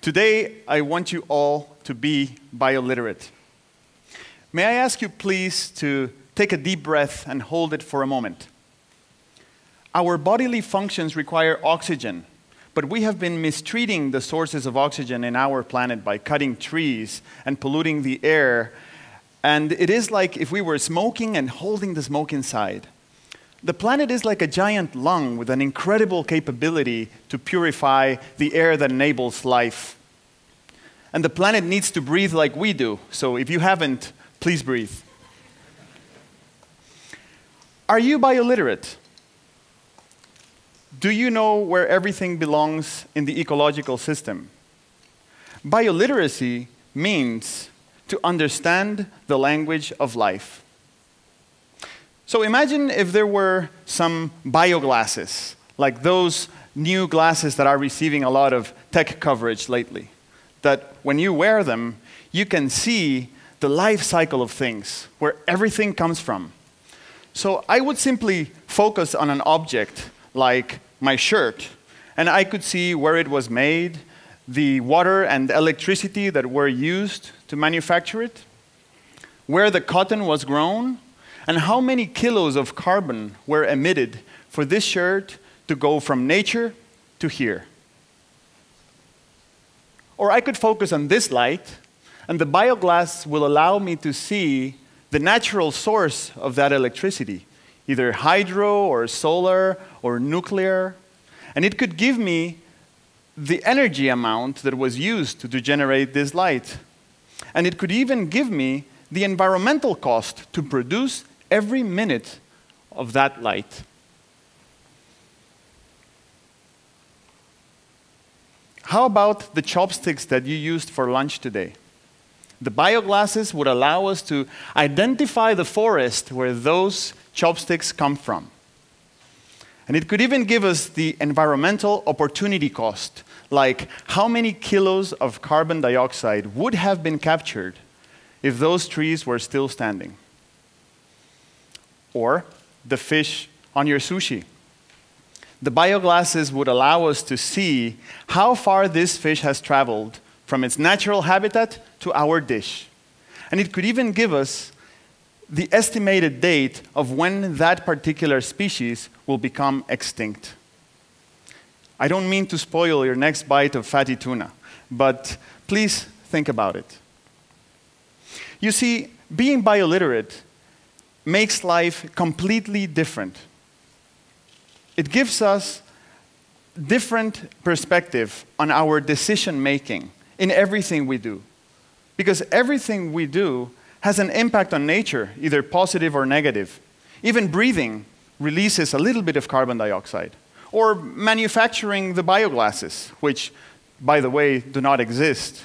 Today, I want you all to be bioliterate. May I ask you please to take a deep breath and hold it for a moment. Our bodily functions require oxygen, but we have been mistreating the sources of oxygen in our planet by cutting trees and polluting the air. And it is like if we were smoking and holding the smoke inside. The planet is like a giant lung with an incredible capability to purify the air that enables life. And the planet needs to breathe like we do, so if you haven't, please breathe. Are you bioliterate? Do you know where everything belongs in the ecological system? Bioliteracy means to understand the language of life. So imagine if there were some bioglasses, like those new glasses that are receiving a lot of tech coverage lately, that when you wear them, you can see the life cycle of things, where everything comes from. So I would simply focus on an object like my shirt, and I could see where it was made, the water and electricity that were used to manufacture it, where the cotton was grown, and how many kilos of carbon were emitted for this shirt to go from nature to here. Or I could focus on this light, and the bioglass will allow me to see the natural source of that electricity, either hydro or solar or nuclear. And it could give me the energy amount that was used to generate this light. And it could even give me the environmental cost to produce every minute of that light. How about the chopsticks that you used for lunch today? The bioglasses would allow us to identify the forest where those chopsticks come from. And it could even give us the environmental opportunity cost, like how many kilos of carbon dioxide would have been captured if those trees were still standing. Or the fish on your sushi. The bioglasses would allow us to see how far this fish has traveled from its natural habitat to our dish. And it could even give us the estimated date of when that particular species will become extinct. I don't mean to spoil your next bite of fatty tuna, but please think about it. You see, being bioliterate makes life completely different. It gives us different perspective on our decision-making in everything we do. Because everything we do has an impact on nature, either positive or negative. Even breathing releases a little bit of carbon dioxide. Or manufacturing the bioglasses, which, by the way, do not exist.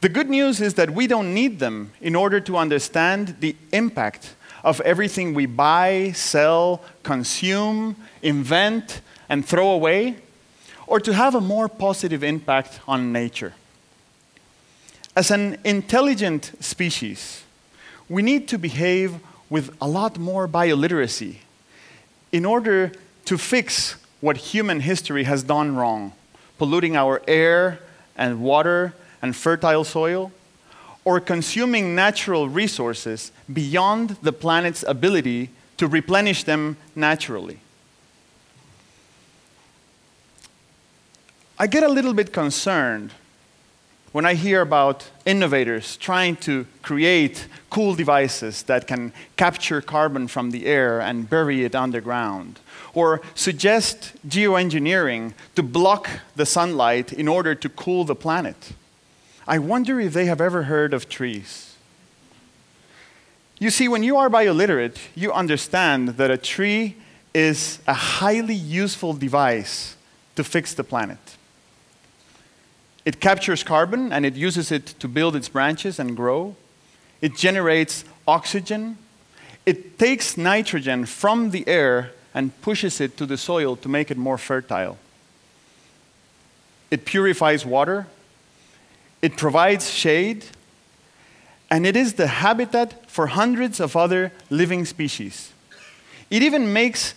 The good news is that we don't need them in order to understand the impact of everything we buy, sell, consume, invent, and throw away, or to have a more positive impact on nature. As an intelligent species, we need to behave with a lot more bioliteracy in order to fix what human history has done wrong, polluting our air and water and fertile soil, or consuming natural resources beyond the planet's ability to replenish them naturally. I get a little bit concerned when I hear about innovators trying to create cool devices that can capture carbon from the air and bury it underground, or suggest geoengineering to block the sunlight in order to cool the planet. I wonder if they have ever heard of trees. You see, when you are bioliterate, you understand that a tree is a highly useful device to fix the planet. It captures carbon and it uses it to build its branches and grow. It generates oxygen. It takes nitrogen from the air and pushes it to the soil to make it more fertile. It purifies water. It provides shade. And it is the habitat for hundreds of other living species. It even makes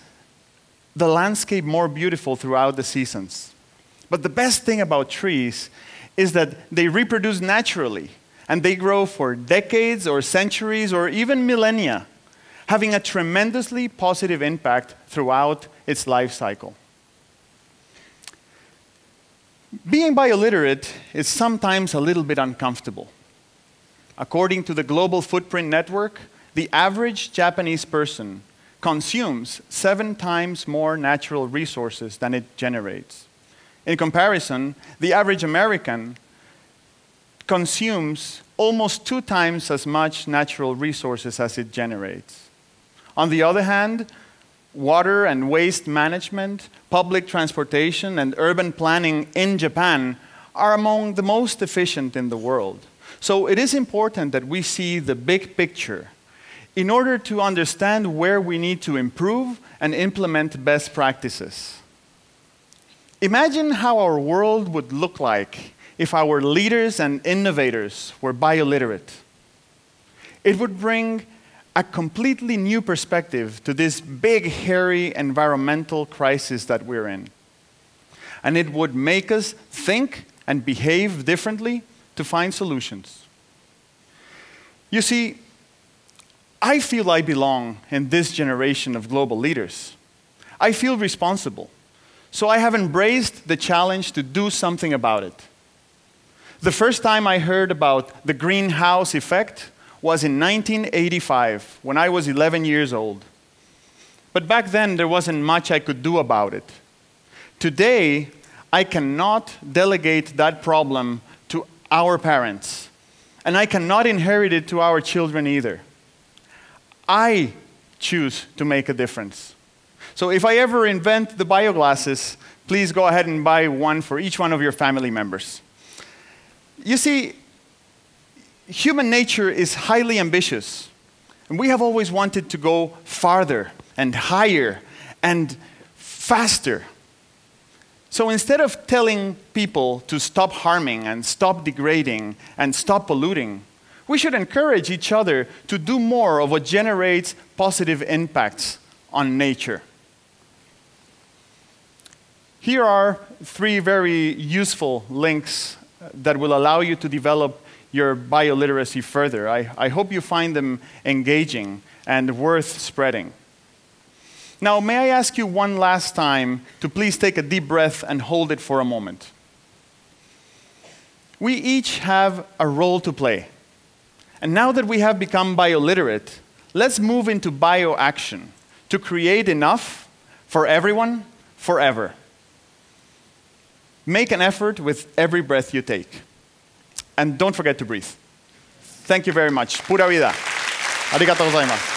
the landscape more beautiful throughout the seasons. But the best thing about trees is that they reproduce naturally, and they grow for decades or centuries or even millennia, having a tremendously positive impact throughout its life cycle. Being bioliterate is sometimes a little bit uncomfortable. According to the Global Footprint Network, the average Japanese person consumes 7 times more natural resources than it generates. In comparison, the average American consumes almost 2 times as much natural resources as it generates. On the other hand, water and waste management, public transportation, and urban planning in Japan are among the most efficient in the world. So it is important that we see the big picture in order to understand where we need to improve and implement best practices. Imagine how our world would look like if our leaders and innovators were bioliterate. It would bring a completely new perspective to this big, hairy environmental crisis that we're in. And it would make us think and behave differently to find solutions. You see, I feel I belong in this generation of global leaders. I feel responsible. So I have embraced the challenge to do something about it. The first time I heard about the greenhouse effect was in 1985, when I was 11 years old. But back then, there wasn't much I could do about it. Today, I cannot delegate that problem to our parents, and I cannot inherit it to our children either. I choose to make a difference. So if I ever invent the bioglasses, please go ahead and buy one for each one of your family members. You see, human nature is highly ambitious, and we have always wanted to go farther and higher and faster. So instead of telling people to stop harming and stop degrading and stop polluting, we should encourage each other to do more of what generates positive impacts on nature. Here are 3 very useful links that will allow you to develop your bioliteracy further. I hope you find them engaging and worth spreading. Now, may I ask you one last time to please take a deep breath and hold it for a moment. We each have a role to play. And now that we have become bioliterate, let's move into bioaction to create enough for everyone, forever. Make an effort with every breath you take. And don't forget to breathe. Thank you very much. Pura vida. Arigatou gozaimasu.